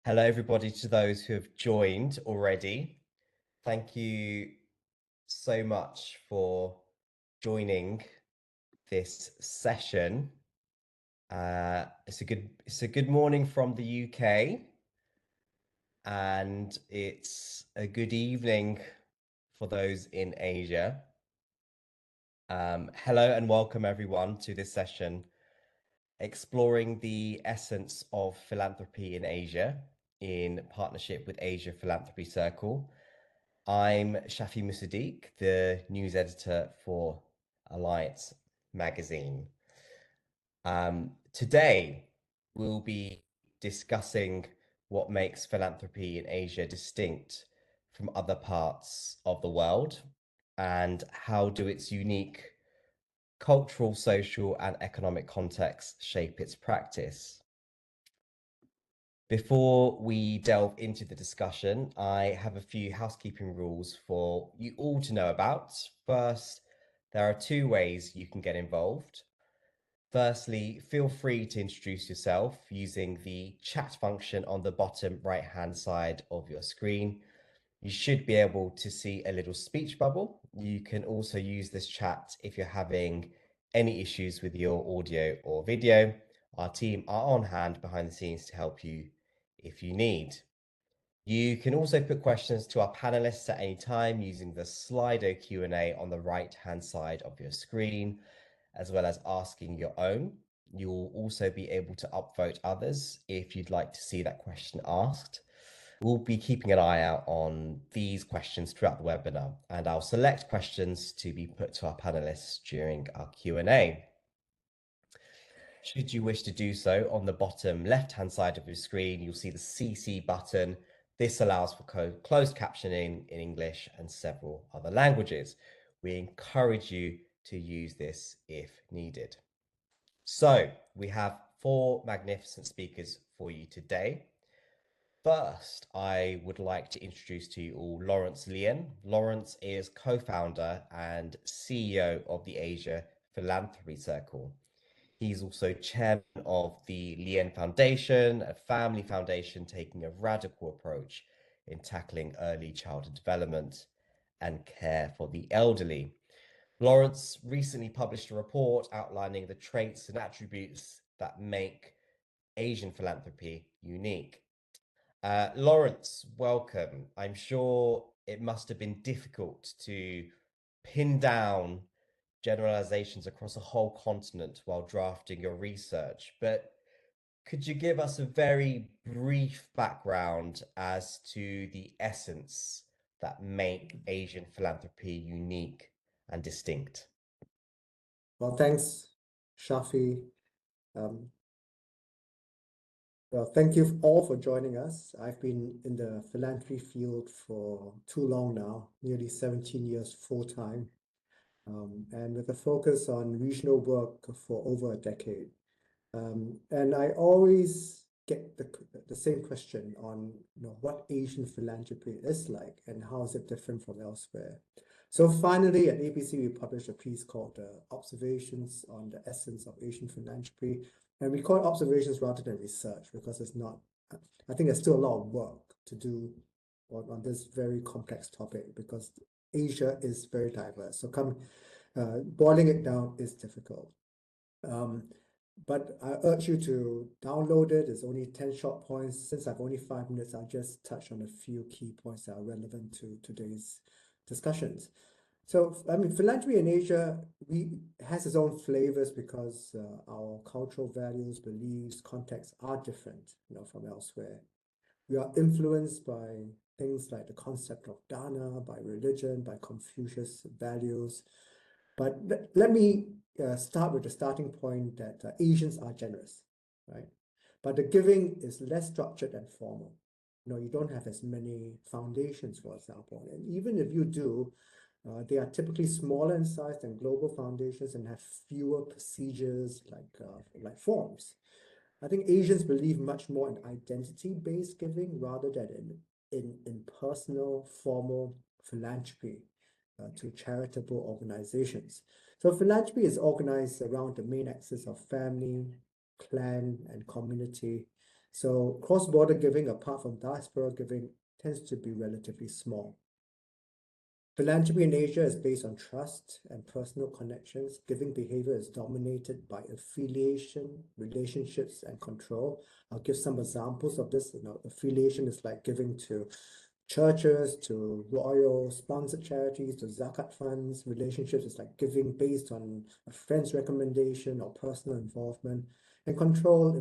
Hello, everybody, to those who have joined already. Thank you so much for joining this session. It's a good morning from the UK, and it's a good evening for those in Asia. Hello and welcome everyone to this session, exploring the essence of philanthropy in Asia in partnership with Asia Philanthropy Circle. I'm Shafi Musaddiq, the news editor for Alliance magazine. Today, we'll be discussing what makes philanthropy in Asia distinct from other parts of the world and how do its unique cultural, social, and economic contexts shape its practice. Before we delve into the discussion, I have a few housekeeping rules for you all to know about. First, there are two ways you can get involved. Firstly, feel free to introduce yourself using the chat function on the bottom right-hand side of your screen. You should be able to see a little speech bubble. You can also use this chat if you're having any issues with your audio or video. Our team are on hand behind the scenes to help you if you need. You can also put questions to our panelists at any time using the Slido Q&A on the right-hand side of your screen, as well as asking your own. You'll also be able to upvote others if you'd like to see that question asked. We'll be keeping an eye out on these questions throughout the webinar, and I'll select questions to be put to our panelists during our Q&A. Should you wish to do so, on the bottom left-hand side of your screen, you'll see the CC button. This allows for closed captioning in English and several other languages. We encourage you to use this if needed. So we have 4 magnificent speakers for you today. First, I would like to introduce to you all Laurence Lien. Laurence is co-founder and CEO of the Asia Philanthropy Circle. He's also chairman of the Lien Foundation, a family foundation taking a radical approach in tackling early childhood development and care for the elderly. Laurence recently published a report outlining the traits and attributes that make Asian philanthropy unique. Laurence, welcome. I'm sure it must have been difficult to pin down generalizations across a whole continent while drafting your research, but could you give us a very brief background as to the essence that make Asian philanthropy unique and distinct? Well, thanks, Shafi. Well, thank you all for joining us. I've been in the philanthropy field for too long now, nearly 17 years full-time, and with a focus on regional work for over a decade. And I always get the same question on what Asian philanthropy is like and how is it different from elsewhere. So finally, at ABC, we published a piece called Observations on the Essence of Asian Philanthropy. And we call it observations rather than research because it's not, I think there's still a lot of work to do on this very complex topic because Asia is very diverse. So boiling it down is difficult. But I urge you to download it. It's only 10 short points. Since I've only 5 minutes, I'll just touch on a few key points that are relevant to today's discussions. So, I mean, philanthropy in Asia has its own flavors because our cultural values, beliefs, contexts are different, from elsewhere. We are influenced by things like the concept of dana, by religion, by Confucius values. But let me start with the starting point that Asians are generous, right? But the giving is less structured and formal. You don't have as many foundations, for example. And even if you do, they are typically smaller in size than global foundations and have fewer procedures like forms. I think Asians believe much more in identity-based giving rather than in personal, formal philanthropy to charitable organizations. So philanthropy is organized around the main axis of family, clan, and community. So cross-border giving, apart from diaspora giving, tends to be relatively small. Philanthropy in Asia is based on trust and personal connections. Giving behavior is dominated by affiliation, relationships, and control. I'll give some examples of this. Affiliation is like giving to churches, to royal sponsored charities, to zakat funds. Relationships is like giving based on a friend's recommendation or personal involvement. And control,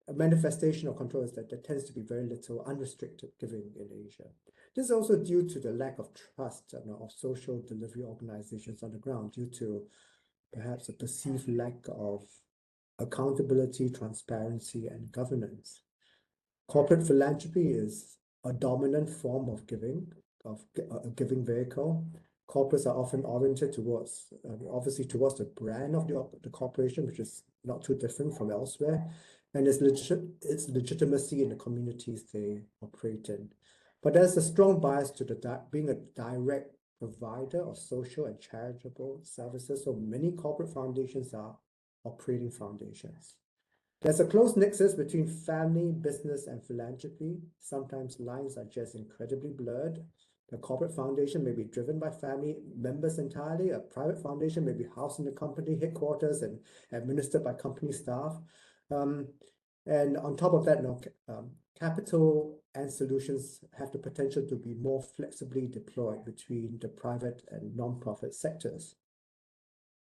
a manifestation of control is that there tends to be very little unrestricted giving in Asia. This is also due to the lack of trust of social delivery organizations on the ground, due to perhaps a perceived lack of accountability, transparency, and governance. Corporate philanthropy is a dominant form of giving, of a giving vehicle. Corporates are often oriented towards, obviously, towards the brand of the corporation, which is not too different from elsewhere, and its legitimacy in the communities they operate in. But there's a strong bias to being a direct provider of social and charitable services. So many corporate foundations are operating foundations. There's a close nexus between family, business, and philanthropy. Sometimes lines are just incredibly blurred. The corporate foundation may be driven by family members entirely. A private foundation may be housed in the company headquarters and administered by company staff. And on top of that, capital and solutions have the potential to be more flexibly deployed between the private and non-profit sectors.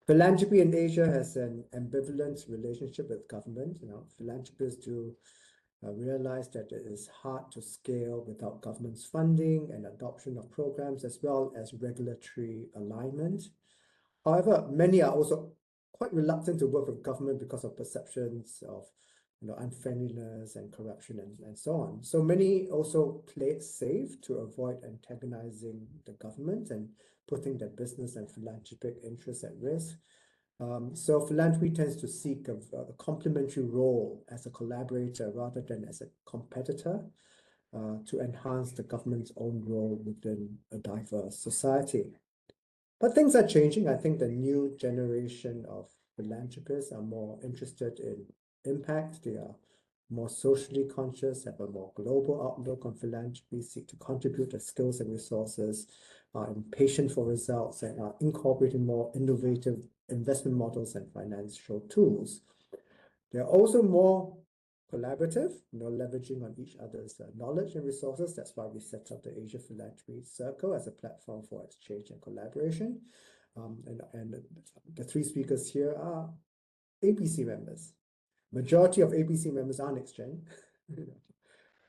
Philanthropy in Asia has an ambivalent relationship with government. Philanthropists do realize that it is hard to scale without government's funding and adoption of programs, as well as regulatory alignment. However, many are also quite reluctant to work with government because of perceptions of unfriendliness and corruption and so on. So many also play it safe to avoid antagonizing the government and putting their business and philanthropic interests at risk. So philanthropy tends to seek a complementary role as a collaborator rather than as a competitor to enhance the government's own role within a diverse society. But things are changing. I think the new generation of philanthropists are more interested in impact. They are more socially conscious, have a more global outlook on philanthropy, seek to contribute their skills and resources, are impatient for results, and are incorporating more innovative investment models and financial tools. They're also more collaborative, leveraging on each other's knowledge and resources. That's why we set up the Asia Philanthropy Circle as a platform for exchange and collaboration. And the three speakers here are APC members. Majority of APC members are next gen.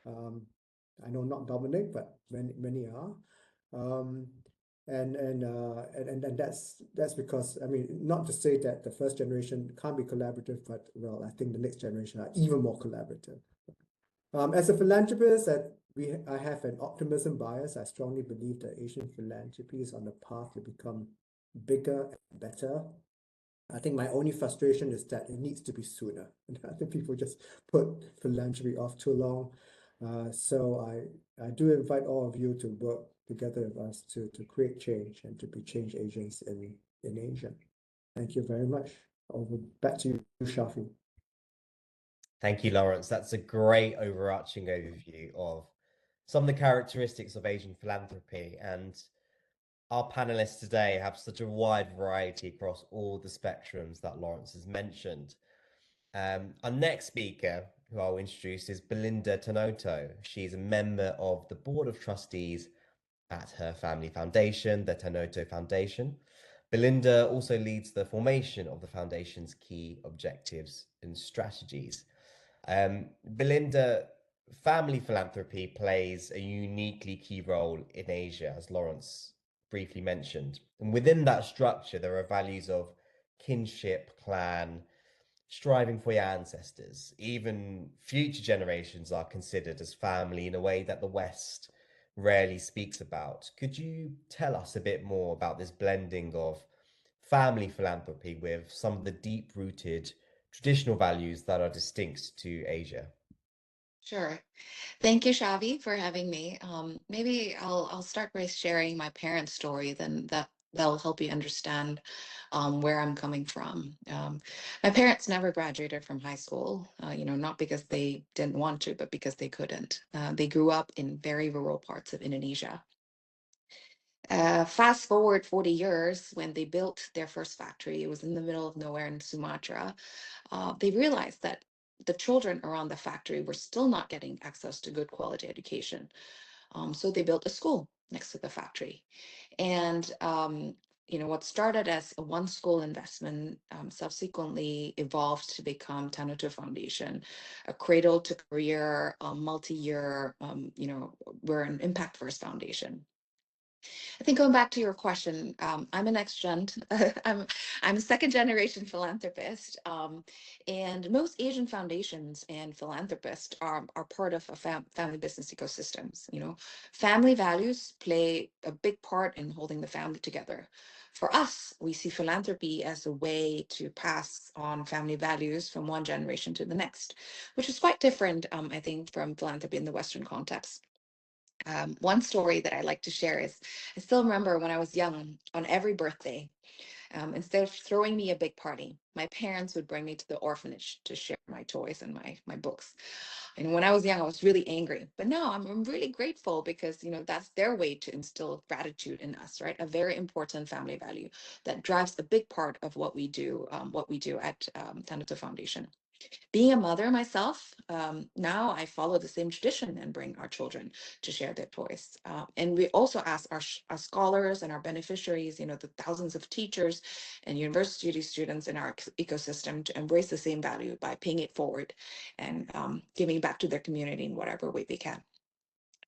I know not Dominic, but many are. And that's because, not to say that the first generation can't be collaborative, but well, I think the next generation are even more collaborative. As a philanthropist, I have an optimism bias. I strongly believe that Asian philanthropy is on the path to become bigger and better. I think my only frustration is that it needs to be sooner. I think people just put philanthropy off too long. So I do invite all of you to work together with us to create change and to be change agents in Asia. Thank you very much. Back to you, Shafi. Thank you, Laurence. That's a great overarching overview of some of the characteristics of Asian philanthropy. And our panelists today have such a wide variety across all the spectrums that Laurence has mentioned. Our next speaker, who I'll introduce, is Belinda Tanoto. She's a member of the Board of Trustees at her family foundation, the Tanoto Foundation. Belinda also leads the formation of the foundation's key objectives and strategies. Belinda, family philanthropy plays a uniquely key role in Asia, as Laurence briefly mentioned. And within that structure, there are values of kinship, clan, striving for your ancestors. Even future generations are considered as family in a way that the West rarely speaks about. Could you tell us a bit more about this blending of family philanthropy with some of the deep-rooted traditional values that are distinct to Asia? Sure. Thank you, Shavi, for having me. Maybe I'll start by sharing my parents' story, then that that'll help you understand where I'm coming from. My parents never graduated from high school, not because they didn't want to, but because they couldn't. They grew up in very rural parts of Indonesia. Fast forward 40 years, when they built their first factory, it was in the middle of nowhere in Sumatra. They realized that the children around the factory were still not getting access to good quality education. So they built a school next to the factory. And what started as a one school investment subsequently evolved to become Tanoto Foundation, a cradle to career, multi-year, we're an impact first foundation. I think going back to your question, I'm a next gen. I'm a second generation philanthropist, and most Asian foundations and philanthropists are part of a family business ecosystems. Family values play a big part in holding the family together. For us, we see philanthropy as a way to pass on family values from one generation to the next, which is quite different, I think, from philanthropy in the Western context. One story that I like to share is I still remember when I was young, on every birthday, instead of throwing me a big party, my parents would bring me to the orphanage to share my toys and my books. And when I was young, I was really angry. But now I'm really grateful because, that's their way to instill gratitude in us, right? A very important family value that drives a big part of what we do at Tanoto Foundation. Being a mother myself, now I follow the same tradition and bring our children to share their toys. And we also ask our scholars and our beneficiaries, the thousands of teachers and university students in our ecosystem to embrace the same value by paying it forward and giving back to their community in whatever way they can.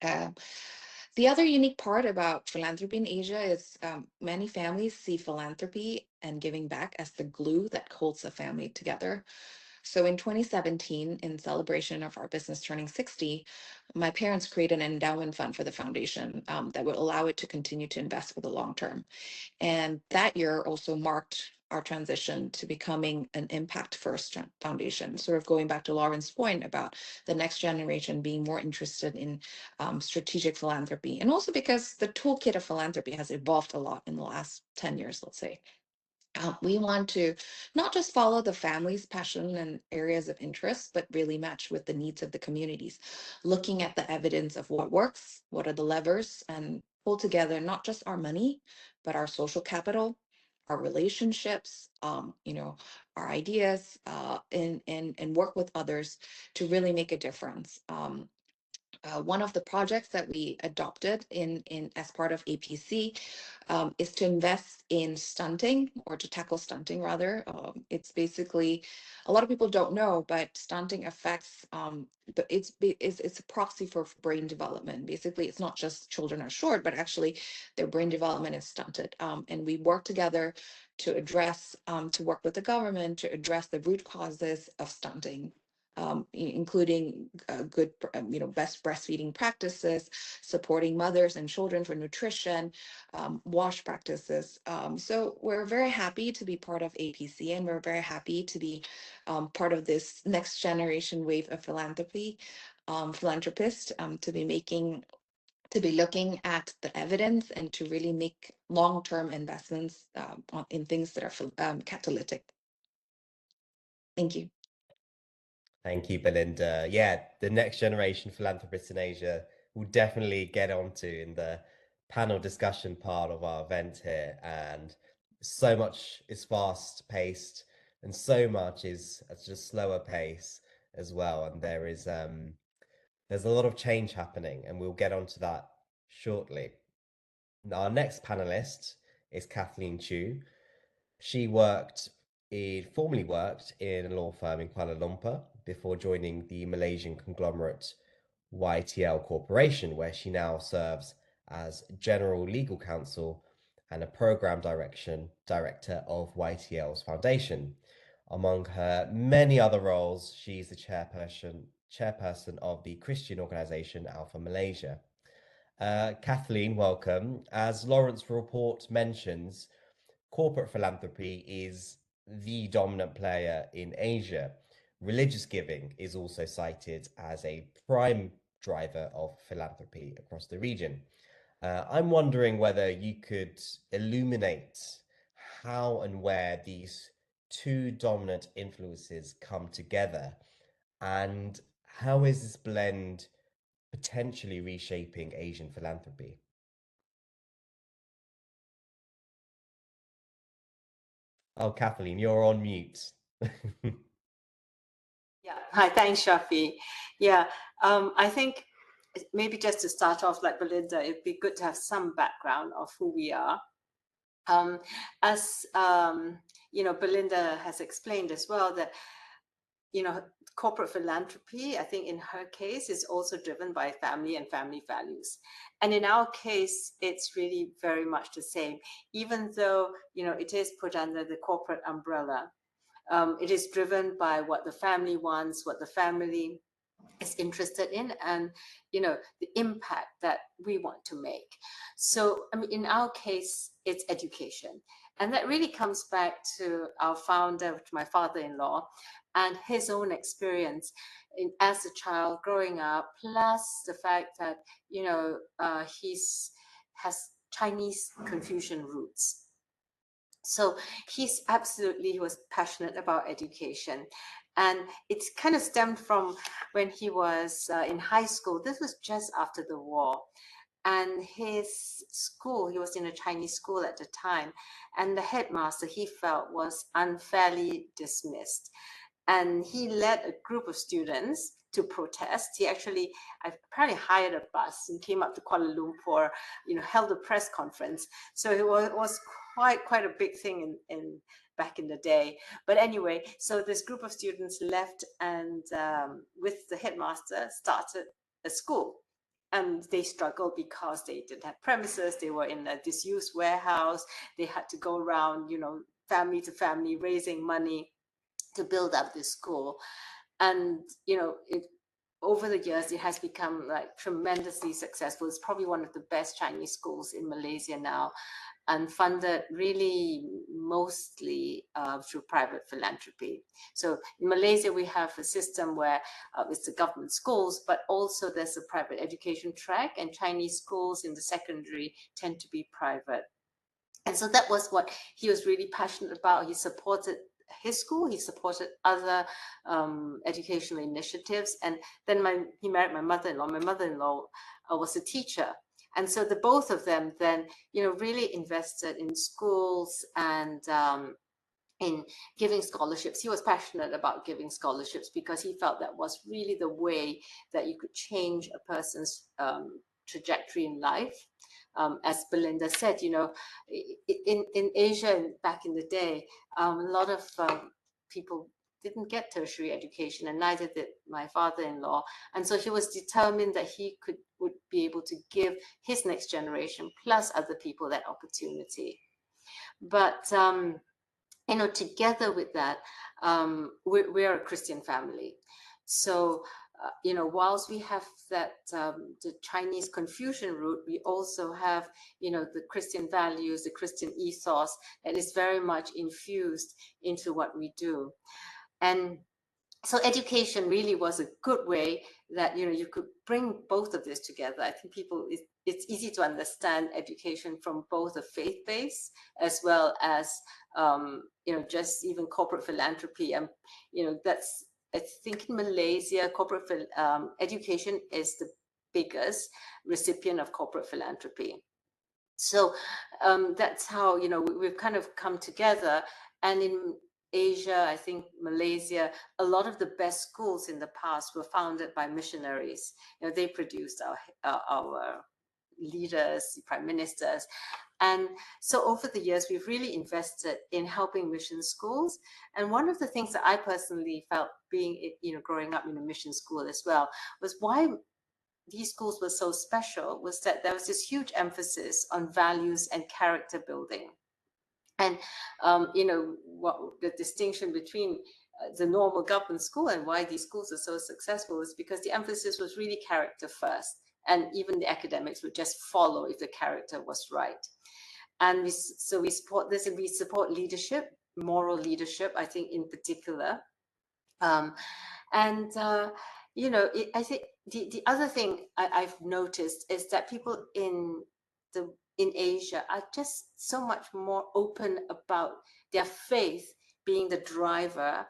The other unique part about philanthropy in Asia is many families see philanthropy and giving back as the glue that holds a family together. So in 2017, in celebration of our business turning 60, my parents created an endowment fund for the foundation that would allow it to continue to invest for the long term. And that year also marked our transition to becoming an impact first foundation, sort of going back to Laurence's point about the next generation being more interested in strategic philanthropy. And also because the toolkit of philanthropy has evolved a lot in the last 10 years, let's say. We want to not just follow the family's passion and areas of interest, but really match with the needs of the communities, looking at the evidence of what works, what are the levers, and pull together not just our money, but our social capital, our relationships, our ideas, and work with others to really make a difference. One of the projects that we adopted in as part of APC is to invest in stunting, or to tackle stunting rather. It's basically, a lot of people don't know, but stunting affects it's a proxy for brain development. Basically, it's not just children are short, but actually their brain development is stunted. And we work together to work with the government to address the root causes of stunting. Including good, best breastfeeding practices, supporting mothers and children for nutrition, WASH practices. So we're very happy to be part of APC, and we're very happy to be part of this next generation wave of philanthropists, to be looking at the evidence and to really make long-term investments in things that are catalytic. Thank you. Thank you, Belinda. Yeah, the next generation philanthropists in Asia will definitely get onto in the panel discussion part of our event here. And so much is fast paced and so much is at a slower pace as well. And there's a lot of change happening, and we'll get onto that shortly. Our next panelist is Kathleen Chu. She formerly worked in a law firm in Kuala Lumpur before joining the Malaysian conglomerate YTL Corporation, where she now serves as General Legal Counsel and a Program Director of YTL's foundation. Among her many other roles, she's the chairperson of the Christian organization Alpha Malaysia. Kathleen, welcome. As Laurence report mentions, corporate philanthropy is the dominant player in Asia. Religious giving is also cited as a prime driver of philanthropy across the region. I'm wondering whether you could illuminate how and where these two dominant influences come together, and how is this blend potentially reshaping Asian philanthropy? Oh, Kathleen, you're on mute. Yeah, hi, thanks, Shafi. Yeah, I think maybe just to start off, like Belinda, it'd be good to have some background of who we are. As you know, Belinda has explained as well that, you know, corporate philanthropy, I think in her case, is also driven by family and family values. And in our case, it's really very much the same, even though, you know, it is put under the corporate umbrella. It is driven by what the family wants, what the family is interested in, and, you know, the impact that we want to make. So, I mean, in our case, it's education. And that really comes back to our founder, my father-in-law, and his own experience as a child growing up, plus the fact that, you know, has Chinese Confucian roots. So he was passionate about education. And it kind of stemmed from when he was in high school. This was just after the war. And his school, he was in a Chinese school at the time, and the headmaster, he felt, was unfairly dismissed. And he led a group of students to protest. He actually apparently hired a bus and came up to Kuala Lumpur, you know, held a press conference. So it was quite a big thing in back in the day. But anyway, so this group of students left and with the headmaster started a school. And they struggled because they didn't have premises. They were in a disused warehouse. They had to go around, you know, family to family, raising money to build up this school. And, you know, over the years, it has become like tremendously successful. It's probably one of the best Chinese schools in Malaysia now, and funded really mostly through private philanthropy. So in Malaysia, we have a system where it's the government schools, but also there's a private education track, and Chinese schools in the secondary tend to be private. And so that was what he was really passionate about. He supported his school, he supported other educational initiatives. And then he married my mother-in-law. My mother-in-law was a teacher. And so the both of them then, you know, really invested in schools and in giving scholarships. He was passionate about giving scholarships because he felt that was really the way that you could change a person's trajectory in life. As Belinda said, you know, in Asia back in the day, a lot of people didn't get tertiary education, and neither did my father-in-law. And so he was determined that he would be able to give his next generation plus other people that opportunity. But you know, together with that, we're a Christian family. So you know, whilst we have that the Chinese Confucian root, we also have, you know, the Christian values, the Christian ethos that is very much infused into what we do. And so education really was a good way that, you know, you could bring both of this together. I think it's easy to understand education from both a faith base as well as you know, just even corporate philanthropy. And you know, I think in Malaysia, corporate education is the biggest recipient of corporate philanthropy. So that's how, you know, we've kind of come together. And in Asia, I think Malaysia, a lot of the best schools in the past were founded by missionaries. You know, they produced our leaders, prime ministers. And so over the years, we've really invested in helping mission schools. And one of the things that I personally felt, being, you know, growing up in a mission school as well, was why these schools were so special was that there was this huge emphasis on values and character building. And you know, what the distinction between the normal government school and why these schools are so successful is because the emphasis was really character first, and even the academics would just follow if the character was right. And we support this, and we support leadership, moral leadership, I think in particular. And you know, I think the other thing I've noticed is that people in in Asia are just so much more open about their faith being the driver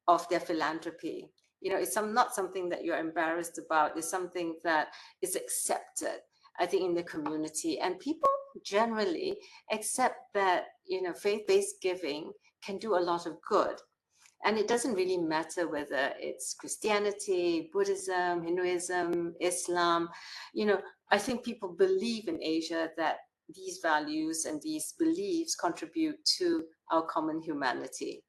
of their philanthropy. You know, it's not something that you're embarrassed about. It's something that is accepted, I think, in the community. And people generally accept that, you know, faith-based giving can do a lot of good. And it doesn't really matter whether it's Christianity, Buddhism, Hinduism, Islam. You know, I think people believe in Asia that these values and these beliefs contribute to our common humanity.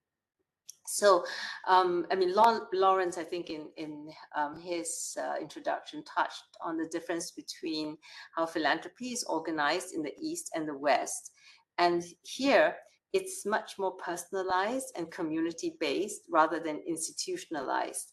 So, I mean, Laurence, I think in his introduction touched on the difference between how philanthropy is organized in the East and the West. And here, it's much more personalized and community-based rather than institutionalized.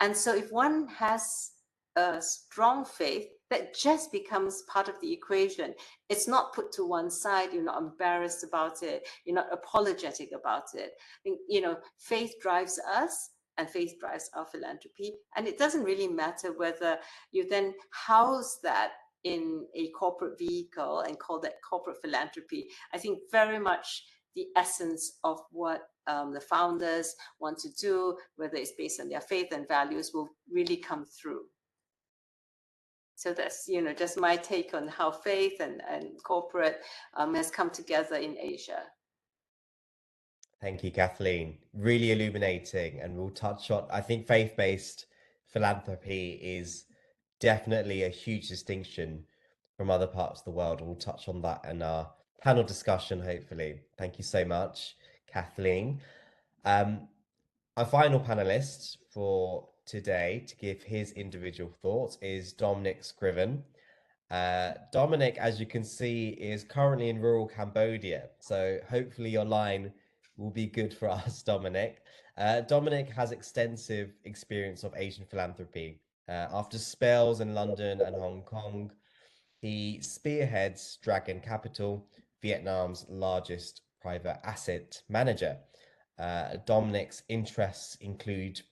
And so if one has a strong faith, that just becomes part of the equation. It's not put to one side. You're not embarrassed about it. You're not apologetic about it. I think, you know, faith drives us and faith drives our philanthropy. And it doesn't really matter whether you then house that in a corporate vehicle and call that corporate philanthropy. I think very much the essence of what the founders want to do, whether it's based on their faith and values, will really come through. So that's, you know, just my take on how faith and corporate has come together in Asia. Thank you, Kathleen. Really illuminating. And we'll touch on, I think faith-based philanthropy is definitely a huge distinction from other parts of the world. And we'll touch on that in our panel discussion, hopefully. Thank you so much, Kathleen. Our final panelist for today to give his individual thoughts is Dominic Scriven. Dominic, as you can see, is currently in rural Cambodia. So hopefully your line will be good for us, Dominic. Dominic has extensive experience of Asian philanthropy. After spells in London and Hong Kong, he spearheads Dragon Capital, Vietnam's largest private asset manager. Dominic's interests include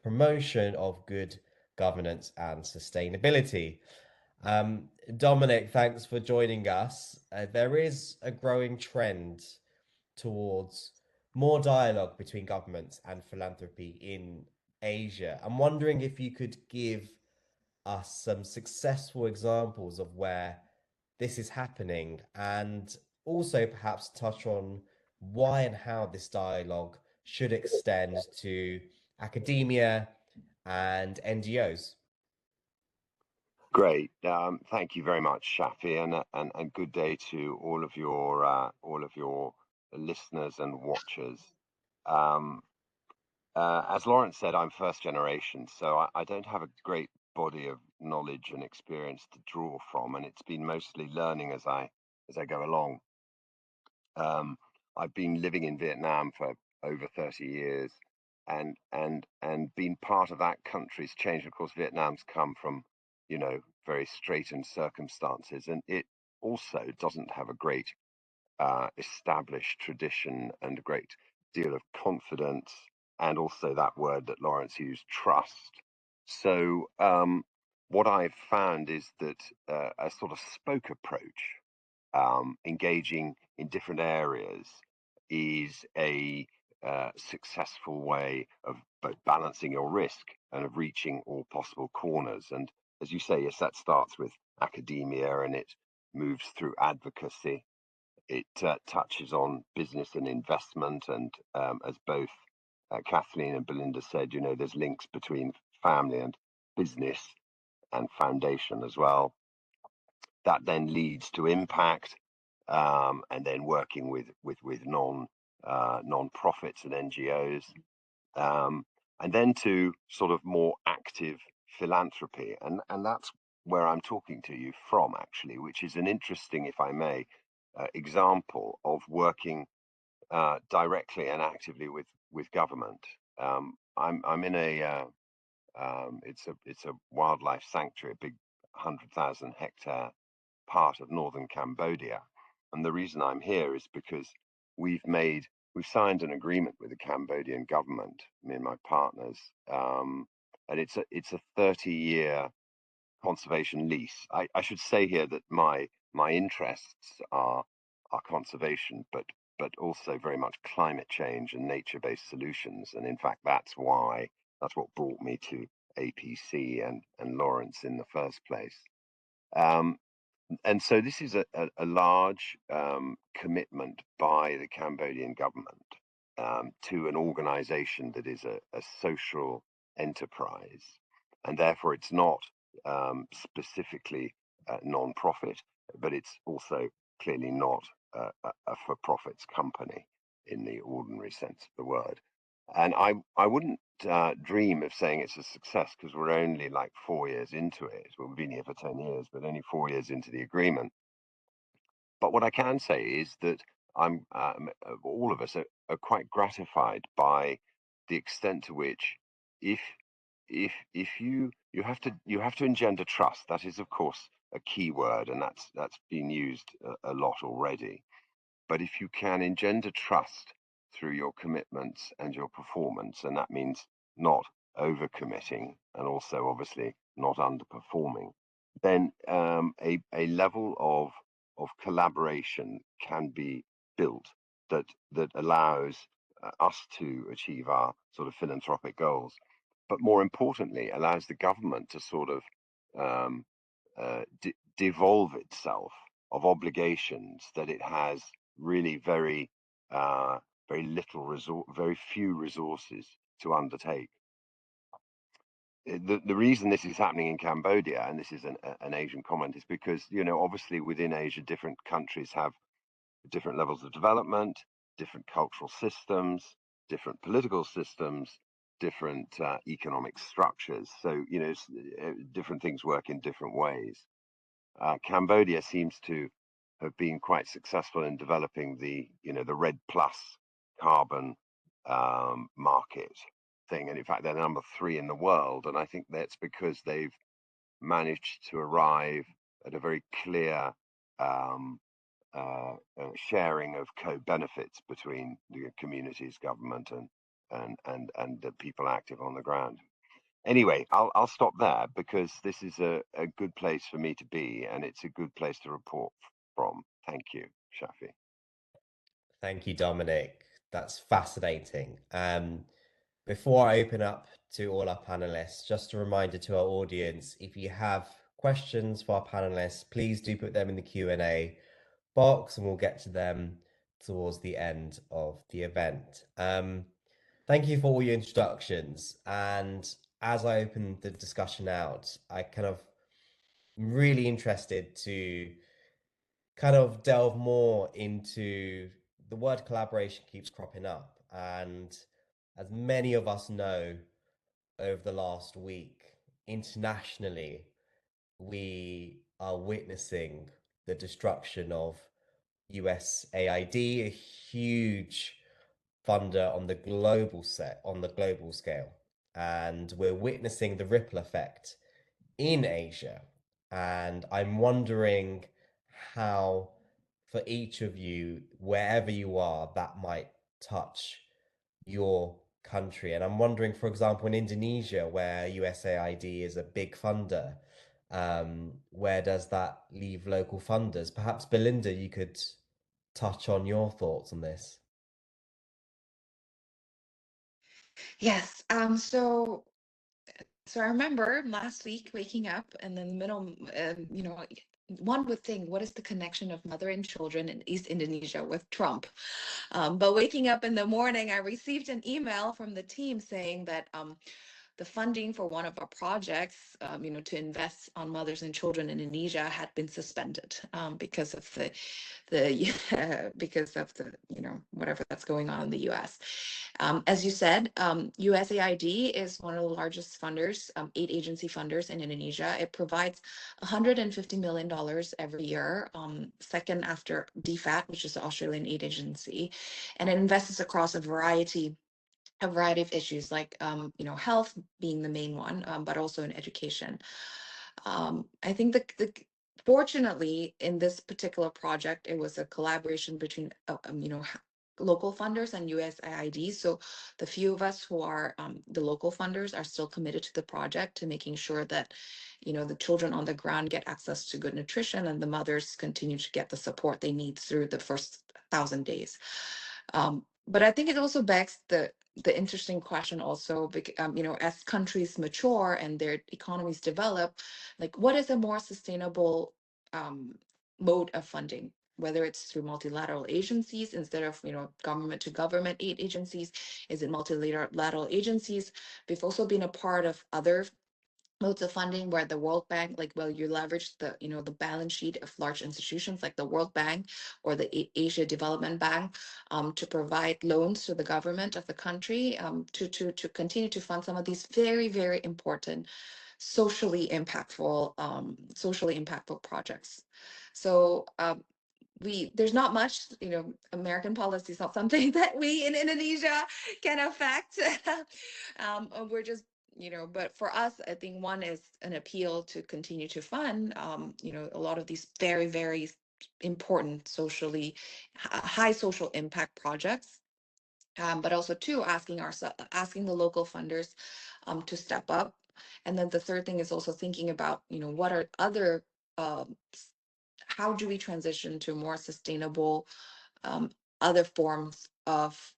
promotion of good governance and sustainability. Dominic, thanks for joining us. There is a growing trend towards more dialogue between governments and philanthropy in Asia. I'm wondering if you could give us some successful examples of where this is happening, and also perhaps touch on why and how this dialogue should extend to academia and NGOs. Great. Thank you very much, Shafi, and good day to all of your listeners and watchers. As Laurence said, I'm first generation, so I don't have a great body of knowledge and experience to draw from, and it's been mostly learning as I go along. I've been living in Vietnam for over 30 years, and been part of that country's change. Of course, Vietnam's come from, you know, very straitened circumstances, and it also doesn't have a great established tradition and a great deal of confidence, and also that word that Laurence used, trust. So what I've found is that a sort of spoke approach, engaging in different areas, is a successful way of both balancing your risk and of reaching all possible corners. And as you say, yes, that starts with academia and it moves through advocacy. It touches on business and investment, and as both Kathleen and Belinda said, you know, there's links between family and business and foundation as well. That then leads to impact, and then working with non-profits and NGOs, and then to sort of more active philanthropy, and that's where I'm talking to you from, actually, which is an interesting, if I may, example of working directly and actively with government. I'm in a it's a wildlife sanctuary, a big 100,000 hectare part of northern Cambodia, and the reason I'm here is because we've signed an agreement with the Cambodian government, me and my partners, and it's a 30-year conservation lease. I should say here that my my interests are conservation, but also very much climate change and nature-based solutions. And in fact, that's what brought me to APC and Laurence in the first place. And so this is a large commitment by the Cambodian government to an organization that is a social enterprise, and therefore it's not specifically non-profit, but it's also clearly not a for-profits company in the ordinary sense of the word. And I wouldn't dream of saying it's a success, because we're only like 4 years into it. Well, we've been here for 10 years, but only 4 years into the agreement. But what I can say is that all of us are quite gratified by the extent to which, if you have to engender trust. That is, of course, a key word, and that's been used a lot already. But if you can engender trust through your commitments and your performance, and that means not overcommitting and also obviously not underperforming, then a level of collaboration can be built that allows us to achieve our sort of philanthropic goals, but more importantly allows the government to sort of devolve itself of obligations that it has really very few resources to undertake. The reason this is happening in Cambodia, and this is an Asian comment, is because, obviously within Asia, different countries have different levels of development, different cultural systems, different political systems, different economic structures. So, different things work in different ways. Cambodia seems to have been quite successful in developing the RED plus carbon market thing, and in fact they're number 3 in the world. And I think that's because they've managed to arrive at a very clear sharing of co-benefits between the communities, government, and the people active on the ground. Anyway, I'll stop there, because this is a good place for me to be, and it's a good place to report from. Thank you, Shafi. Thank you, Dominic. That's fascinating. Before I open up to all our panelists, just a reminder to our audience, if you have questions for our panelists, please do put them in the Q&A box and we'll get to them towards the end of the event. Thank you for all your introductions. And as I open the discussion out, I kind of really interested to kind of delve more into the word collaboration keeps cropping up. And as many of us know, over the last week, internationally, we are witnessing the destruction of USAID, a huge funder on the global scale, and we're witnessing the ripple effect in Asia. And I'm wondering how, for each of you, wherever you are, that might touch your country. And I'm wondering, for example, in Indonesia, where USAID is a big funder, where does that leave local funders? Perhaps, Belinda, you could touch on your thoughts on this. Yes. So I remember last week waking up and in the middle, one would think, what is the connection of mother and children in East Indonesia with Trump? But waking up in the morning, I received an email from the team saying that the funding for one of our projects, to invest on mothers and children in Indonesia, had been suspended because of the whatever that's going on in the U.S. As you said, USAID is one of the largest funders, 8 agency funders in Indonesia. It provides $150 million every year, second after DFAT, which is the Australian aid agency, and it invests across a variety of issues, like health being the main one, but also in education. I think fortunately in this particular project, it was a collaboration between local funders and USAID. So the few of us who are the local funders are still committed to the project, to making sure that, you know, the children on the ground get access to good nutrition and the mothers continue to get the support they need through the first 1,000 days. But I think it also begs the interesting question also, you know, as countries mature and their economies develop, like what is a more sustainable mode of funding, whether it's through multilateral agencies instead of, you know, government to government aid agencies? Is it multilateral agencies? We've also been a part of other modes of funding where the World Bank, like, well, you leverage the, you know, the balance sheet of large institutions like the World Bank or the Asia Development Bank to provide loans to the government of the country to continue to fund some of these very, very important socially impactful projects. So there's not much, you know, American policy is not something that we in Indonesia can affect. We're just, you know, but for us, I think one is an appeal to continue to fund, you know, a lot of these very, very important socially high social impact projects. But also two, asking the local funders to step up. And then the third thing is also thinking about, you know, what are other how do we transition to more sustainable other forms of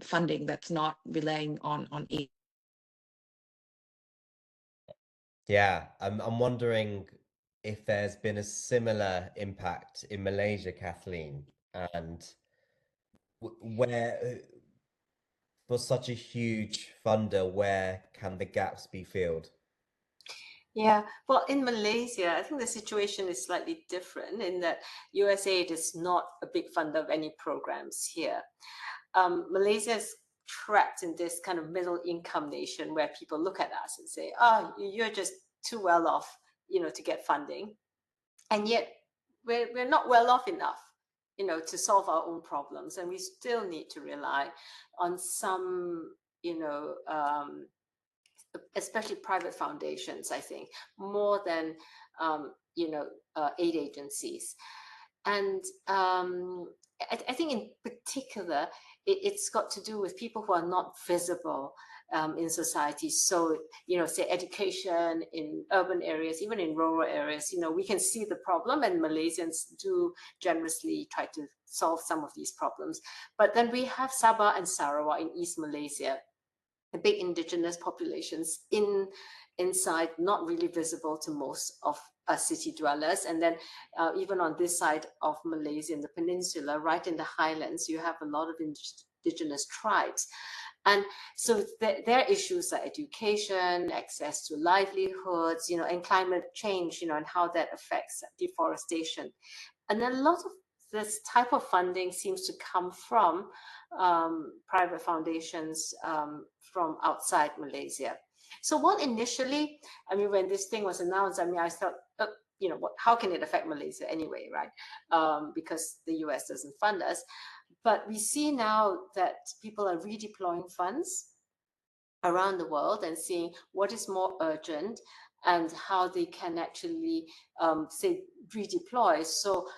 funding that's not relying on aid. Yeah, I'm wondering if there's been a similar impact in Malaysia, Kathleen, and where for such a huge funder, where can the gaps be filled? Yeah, well, in Malaysia, I think the situation is slightly different in that USAID is not a big funder of any programs here. Malaysia is trapped in this kind of middle income nation where people look at us and say, oh, you're just too well off, you know, to get funding. And yet we're not well off enough, you know, to solve our own problems. And we still need to rely on some, you know, especially private foundations, I think, more than, you know, aid agencies. And I think in particular, it's got to do with people who are not visible in society. So, you know, say education in urban areas, even in rural areas, you know, we can see the problem, and Malaysians do generously try to solve some of these problems. But then we have Sabah and Sarawak in East Malaysia, the big indigenous populations inside, not really visible to most of city dwellers. And then even on this side of Malaysia, in the peninsula, right in the highlands, you have a lot of indigenous tribes. And so their issues are education, access to livelihoods, you know, and climate change, you know, and how that affects deforestation. And then a lot of this type of funding seems to come from private foundations from outside Malaysia. So while initially, I mean, when this thing was announced, I mean, I thought, you know, how can it affect Malaysia anyway, right? Because the US doesn't fund us. But we see now that people are redeploying funds around the world and seeing what is more urgent and how they can actually, say, redeploy. So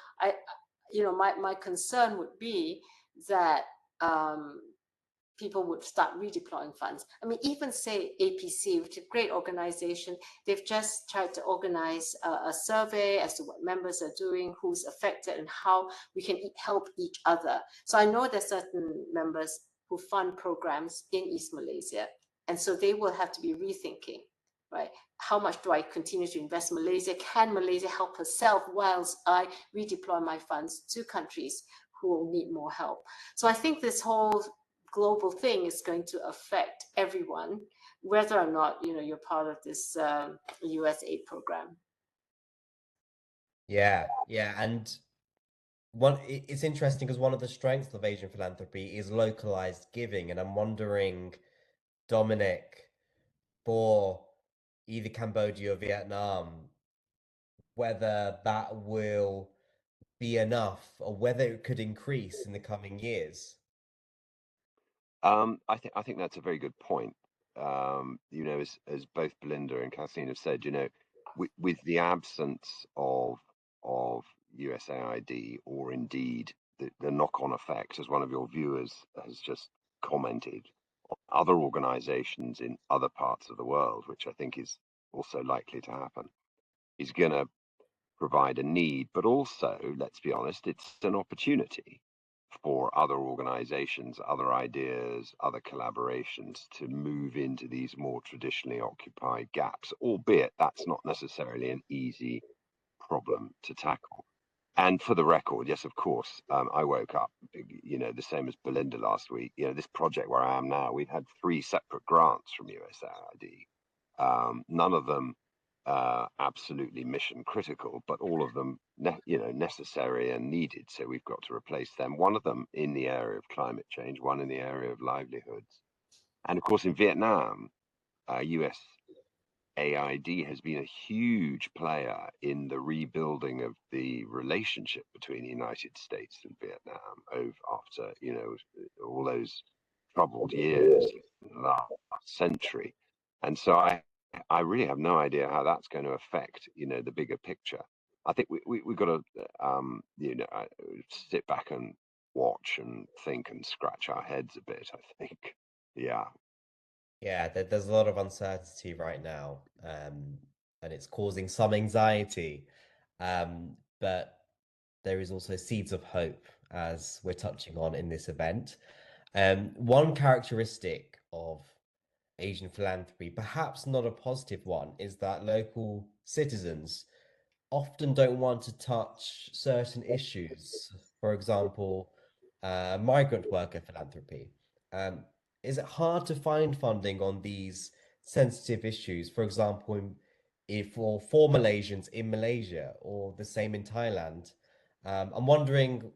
you know, my concern would be that people would start redeploying funds. I mean, even say APC, which is a great organization, they've just tried to organize a survey as to what members are doing, who's affected, and how we can help each other. So I know there's certain members who fund programs in East Malaysia, and so they will have to be rethinking, right? How much do I continue to invest in Malaysia? Can Malaysia help herself whilst I redeploy my funds to countries who will need more help? So I think this whole global thing is going to affect everyone, whether or not, you know, you're part of this US aid program. Yeah, and it's interesting because one of the strengths of Asian philanthropy is localized giving, and I'm wondering, Dominic, for either Cambodia or Vietnam, whether that will be enough or whether it could increase in the coming years. I think that's a very good point. You know, as both Belinda and Kathleen have said, you know, with the absence of USAID, or indeed the knock-on effect, as one of your viewers has just commented, on other organizations in other parts of the world, which I think is also likely to happen, is going to provide a need, but also, let's be honest, it's an opportunity for other organizations, other ideas, other collaborations to move into these more traditionally occupied gaps, albeit that's not necessarily an easy problem to tackle. And for the record, yes, of course, I woke up, the same as Belinda last week. This project where I am now, we've had 3 separate grants from USAID. None of them absolutely mission critical, but all of them, necessary and needed. So we've got to replace them. One of them in the area of climate change, one in the area of livelihoods. And of course, in Vietnam, USAID has been a huge player in the rebuilding of the relationship between the United States and Vietnam after, all those troubled years in the last century. And so I really have no idea how that's going to affect, the bigger picture. I think we've got to, sit back and watch and think and scratch our heads a bit, I think. Yeah. Yeah, there's a lot of uncertainty right now, and it's causing some anxiety. But there is also seeds of hope, as we're touching on in this event. One characteristic of Asian philanthropy, perhaps not a positive one, is that local citizens often don't want to touch certain issues. For example, migrant worker philanthropy. Is it hard to find funding on these sensitive issues? For example, if for Malaysians in Malaysia, or the same in Thailand. I'm wondering,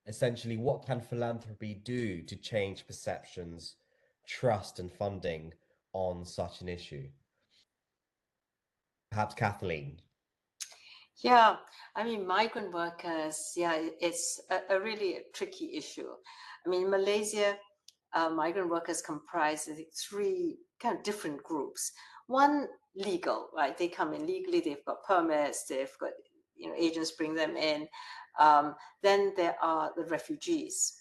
essentially, what can philanthropy do to change perceptions, trust, and funding on such an issue? Perhaps Kathleen. Yeah, I mean, migrant workers, yeah, it's a really tricky issue. I mean, in Malaysia, migrant workers comprise, I think, 3 kind of different groups. One, legal, right? They come in legally, they've got permits, they've got, agents bring them in. Then there are the refugees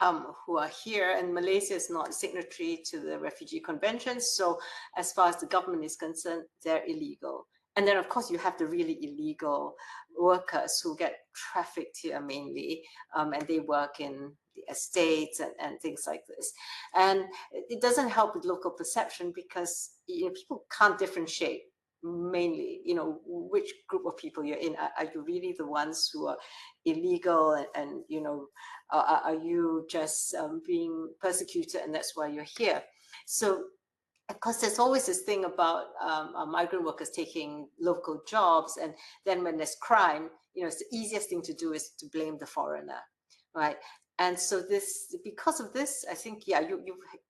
who are here, and Malaysia is not signatory to the Refugee Convention. So as far as the government is concerned, they're illegal. And then, of course, you have the really illegal workers who get trafficked here mainly, and they work in the estates and things like this. And it doesn't help with local perception because people can't differentiate mainly, which group of people you're in. Are you really the ones who are illegal and are you just being persecuted and that's why you're here? So of course, there's always this thing about migrant workers taking local jobs, and then when there's crime, it's the easiest thing to do is to blame the foreigner, right? And so because of this, I think, yeah,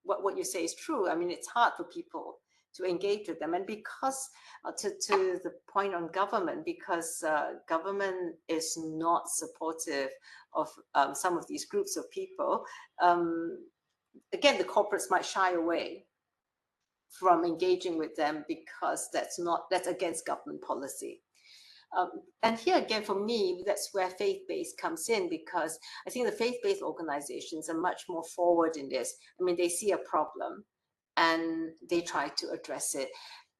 what you say is true. I mean, it's hard for people to engage with them, and because to the point on government, because government is not supportive of some of these groups of people. Again, the corporates might shy away from engaging with them because that's against government policy. And here again, for me, that's where faith-based comes in, because I think the faith-based organizations are much more forward in this. I mean, they see a problem and they try to address it,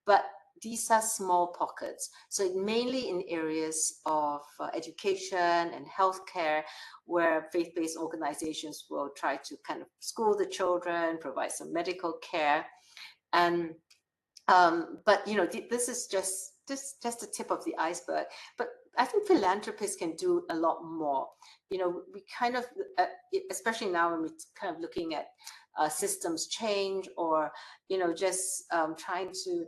but these are small pockets. So mainly in areas of education and healthcare, where faith-based organizations will try to kind of school the children, provide some medical care. And but this is just the tip of the iceberg. But I think philanthropists can do a lot more. We kind of, especially now when we're kind of looking at systems change, or just trying to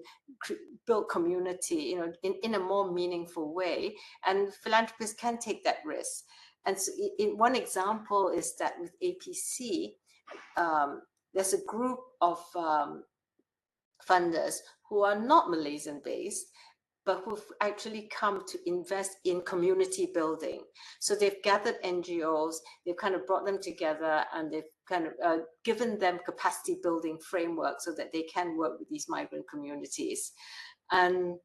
build community, in a more meaningful way. And philanthropists can take that risk. And so, in one example is that with APC, there's a group of funders who are not Malaysian based, but who've actually come to invest in community building. So they've gathered NGOs, they've kind of brought them together, and they've kind of given them capacity building framework so that they can work with these migrant communities. And,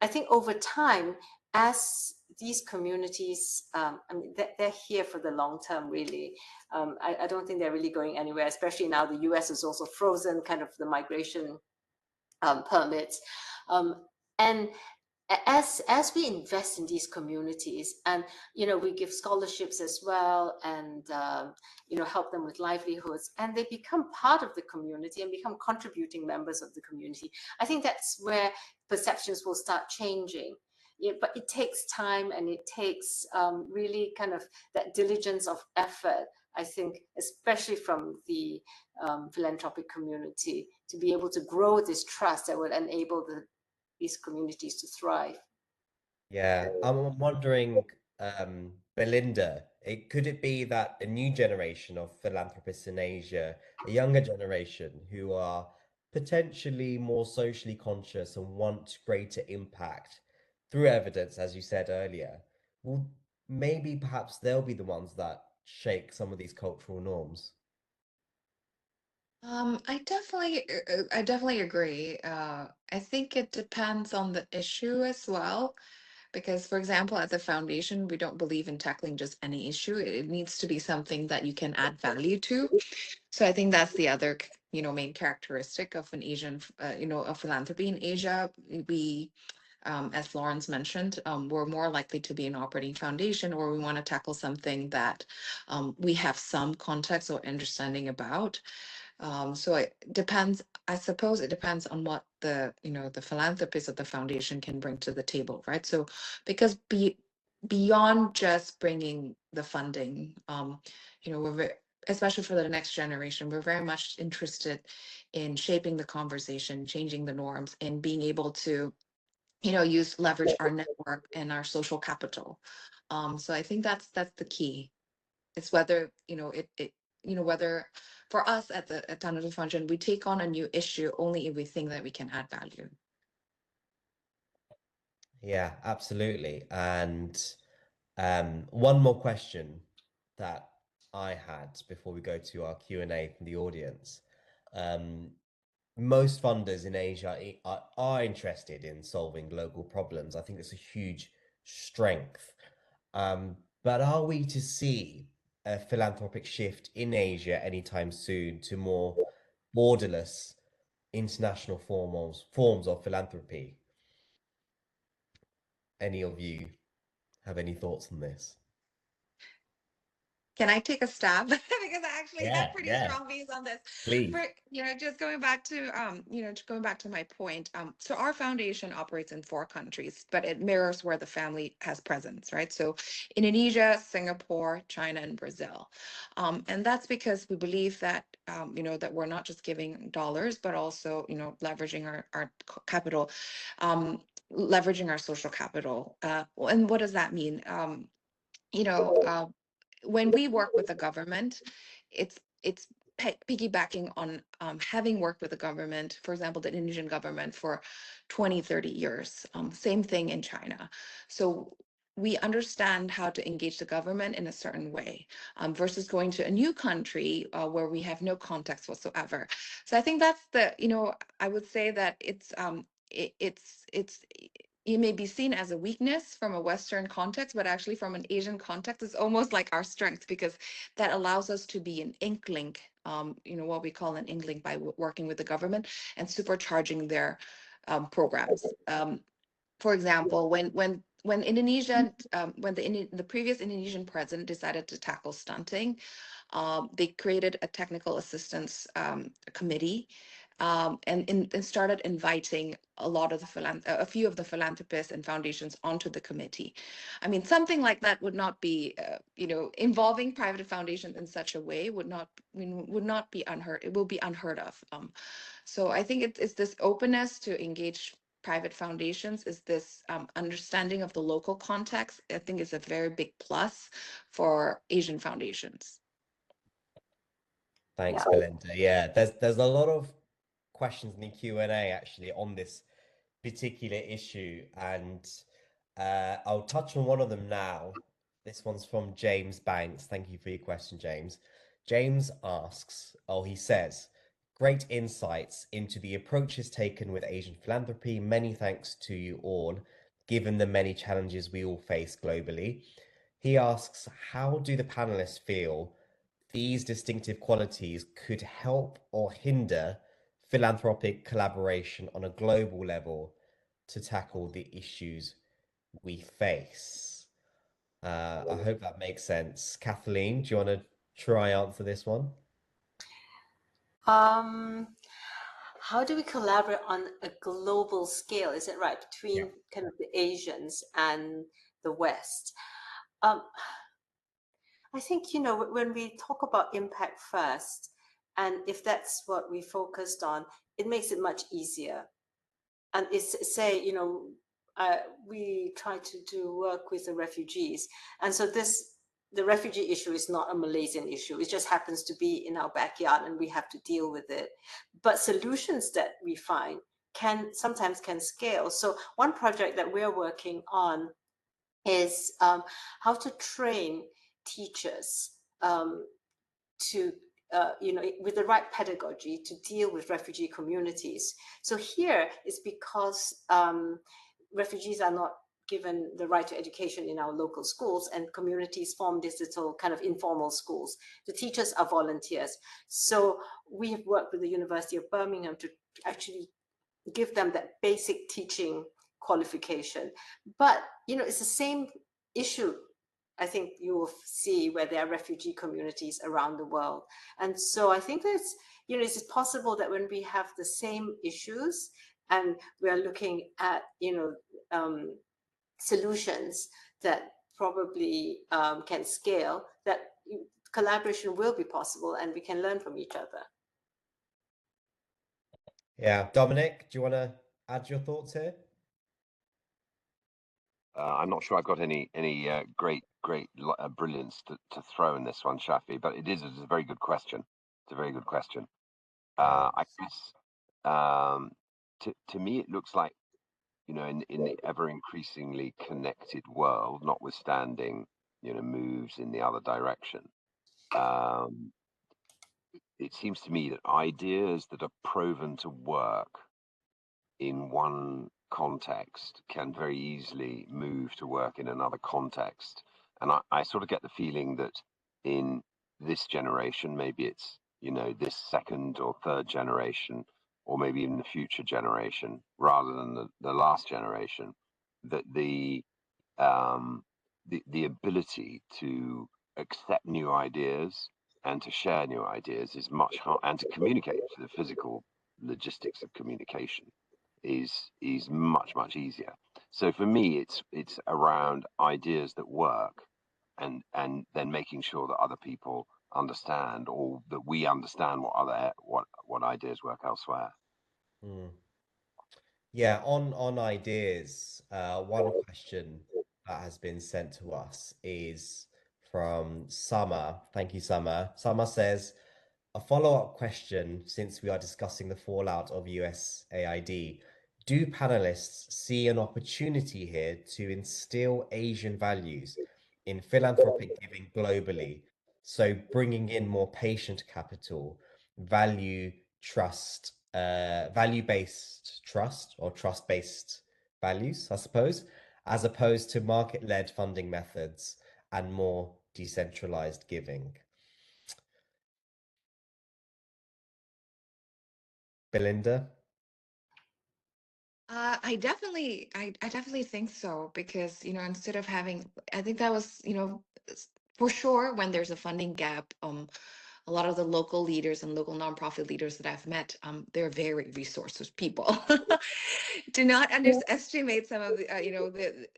I think over time, as these communities, I mean, they're here for the long term, really. I don't think they're really going anywhere, especially now the US is also frozen kind of the migration permits. And as we invest in these communities, and we give scholarships as well, and help them with livelihoods, and they become part of the community and become contributing members of the community, I think that's where perceptions will start changing. Yeah, but it takes time, and it takes really kind of that diligence of effort, I think, especially from the philanthropic community, to be able to grow this trust that would enable these communities to thrive. Yeah, I'm wondering, Belinda, could it be that a new generation of philanthropists in Asia, a younger generation who are potentially more socially conscious and want greater impact through evidence, as you said earlier, will maybe perhaps they'll be the ones that shake some of these cultural norms? I definitely agree. I think it depends on the issue as well. Because, for example, as a foundation, we don't believe in tackling just any issue. It needs to be something that you can add value to. So I think that's the other, main characteristic of an Asian, of philanthropy in Asia. We, as Laurence mentioned, we're more likely to be an operating foundation, or we want to tackle something that we have some context or understanding about. So it depends. I suppose it depends on what the philanthropist of the foundation can bring to the table, right? So because beyond just bringing the funding, especially for the next generation, we're very much interested in shaping the conversation, changing the norms, and being able to, leverage our network and our social capital. So I think that's the key. It's whether, whether for us at Tanoto Foundation, we take on a new issue only if we think that we can add value. Yeah, absolutely. And one more question that I had before we go to our Q&A from the audience. Most funders in Asia are interested in solving global problems. I think it's a huge strength. But are we to see a philanthropic shift in Asia anytime soon to more borderless international forms of philanthropy? Any of you have any thoughts on this? Can I take a stab? Because I actually have pretty Yeah, strong views on this. please. For, just going back to my point. So our foundation operates in 4 countries, but it mirrors where the family has presence, right? So Indonesia, Singapore, China, and Brazil. And that's because we believe that, that we're not just giving dollars, but also, leveraging our capital, leveraging our social capital. And what does that mean? You know, when we work with the government, it's piggybacking on having worked with the government, for example, the Indonesian government for 20, 30 years. Same thing in China. So we understand how to engage the government in a certain way versus going to a new country where we have no context whatsoever. So I think that's I would say that it's it may be seen as a weakness from a Western context, but actually from an Asian context, it's almost like our strength because that allows us to be an ink link, what we call an ink link by working with the government and supercharging their programs. For example, when Indonesia, when the previous Indonesian president decided to tackle stunting, they created a technical assistance committee and started inviting a few of the philanthropists and foundations onto the committee. I mean, something like that would not be, involving private foundations in such a way would not be unheard. It will be unheard of. So I think it's this openness to engage private foundations, is this understanding of the local context. I think is a very big plus for Asian foundations. Thanks, Belinda. Yeah, there's a lot of questions in the Q&A actually on this particular issue, and I'll touch on one of them now. This one's from James Banks. Thank you for your question, James. James asks, he says, great insights into the approaches taken with Asian philanthropy. Many thanks to you all. given the many challenges we all face globally. He asks, how do the panelists feel these distinctive qualities could help or hinder philanthropic collaboration on a global level to tackle the issues we face? I hope that makes sense. Kathleen, do you want to try answer this one? How do we collaborate on a global scale? Is it right between kind of the Asians and the West? I think, you know, when we talk about impact first, and if that's what we focused on, it makes it much easier. And it's say, you know, we try to do work with the refugees, and so the refugee issue is not a Malaysian issue. It just happens to be in our backyard, and we have to deal with it. But solutions that we find sometimes can scale. So one project that we're working on is how to train teachers to you know, with the right pedagogy to deal with refugee communities. So here is because refugees are not given the right to education in our local schools, and communities form these little kind of informal schools. The teachers are volunteers. So we have worked with the University of Birmingham to actually give them that basic teaching qualification. But, you know, it's the same issue I think you will see where there are refugee communities around the world. And so I think that's, you know, is it possible that when we have the same issues and we're looking at, you know, solutions that probably can scale, that collaboration will be possible and we can learn from each other. Yeah, Dominic, do you want to add your thoughts here? I'm not sure I've got any great brilliance to throw in this one, Shafi, but it's a very good question. It's a very good question. I guess to me it looks like, you know, in the ever increasingly connected world, notwithstanding, you know, moves in the other direction, it seems to me that ideas that are proven to work in one context can very easily move to work in another context. And I sort of get the feeling that in this generation, maybe it's, you know, this second or third generation, or maybe even the future generation, rather than the last generation, that the ability to accept new ideas and to share new ideas is much harder, and to communicate, to the physical logistics of communication is much easier. So for me, it's around ideas that work, and then making sure that other people understand, or that we understand what ideas work elsewhere. Yeah, on ideas, one question that has been sent to us is from Summer. Thank you, Summer. Summer says, a follow-up question, since we are discussing the fallout of USAID. Do panelists see an opportunity here to instill Asian values in philanthropic giving globally? So bringing in more patient capital, value-based trust, or trust-based values, I suppose, as opposed to market-led funding methods and more decentralized giving. Belinda? I definitely think so, because, you know, instead of having, I think that was, you know, for sure, when there's a funding gap, a lot of the local leaders and local nonprofit leaders that I've met, they're very resources people. Do not underestimate some of the, you know,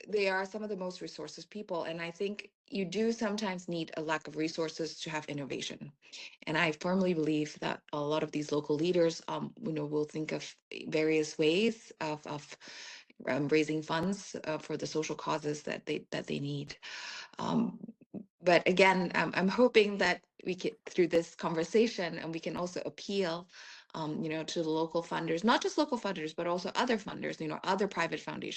they are some of the most resources people. And I think you do sometimes need a lack of resources to have innovation. And I firmly believe that a lot of these local leaders, you know, will think of various ways of raising funds for the social causes that they need. But again, I'm hoping that we can, through this conversation, and we can also appeal, you know, to the local funders, not just local funders, but also other funders, you know, other private foundations.